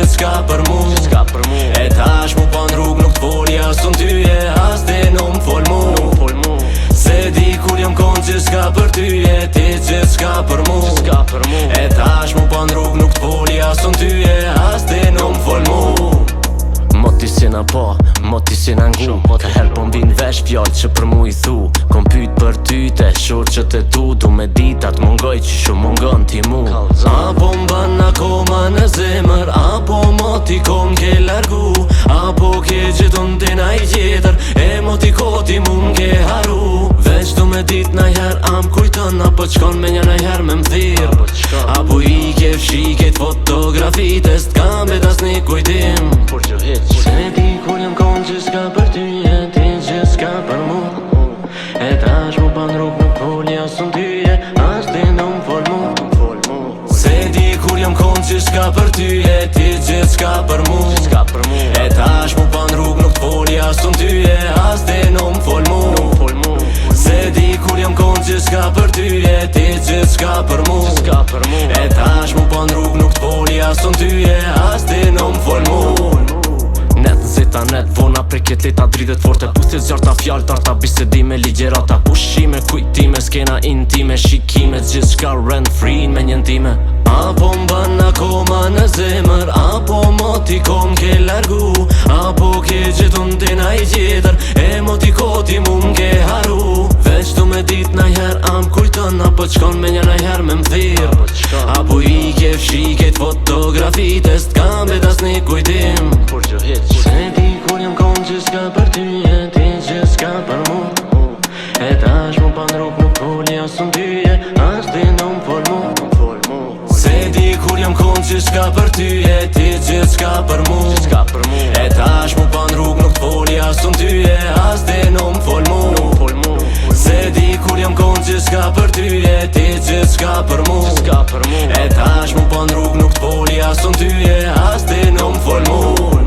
që s'ka për mu. E tash mu pan rrug nuk t'foli as unë tyje, as ti nuk m'fol mu. Se di kur jam kon që s'ka për tyje, ti që s'ka për mu. E tash mu pan rrug nuk t'foli as unë tyje, as ti nuk m'fol mu. Moti si na po, moti si na ngu. Ka her po m'vin vesh fjall që për mu i thu. Kom pyt për ty te shur që te tu. Du me ditat mungoj që shumë mungon ti mu. Apo m'ban akoma në zemër, apo moti kom ke largu, apo ke gjithon t'ina i tjetër, e moti koti mu m'ke haru. Veç du me dit najher am kujton, apo qkon me një najher me m'thir, apo i ke fshiket fotografit, e s'tkam bet as një kujtim. Se di kur jam kon që s'ka për ty, e ti që s'ka për mu. E tash mu pan rrug nuk foli as unë tyje, as ti nuk m'fol mu. Se di kur jam kon që s'ka për ty, e ti që s'ka për mu. E tash mu pan rrug nuk foli as unë tyje, as ti nuk m'fol mu. Se di kur jam kon që s'ka për ty, e ti që s'ka për mu. E tash mu pan rrug nuk foli as unë tyje, as ti nuk m'fol mu. Net zeta, net vona, preket leta, dritet forte, pustit zjarta fjall, tarta bisedime, ligjerata, pushime, kujtime, skena intime, shikime, gjithë shka rent free me njëntime. Apo m'ban akoma në zemër, apo moti kom ke largu, apo ke gjithun t'ina i tjetër, e moti koti mu m'ke haru. Veç du me dit najher am kujton, apo qkon me një najher me m'thir, apo i ke fshiket fotografit, e s'tkam bet as një kujtim. Se di kur jam kon që s'ka për ty, e ti që s'ka për mu. E tash mu pan rrug nuk foli as unë tyje, as ti nuk m'fol mu. Se di kur jam kon që s'ka për ty, e ti që s'ka për mu. E tash mu pan rrug nuk foli as unë tyje, as ti nuk m'fol mu. Se di kur jam kon që s'ka për ty, e ti që s'ka për mu. E tash mu pan rrug nuk foli as unë tyje, as ti nuk m'fol mu.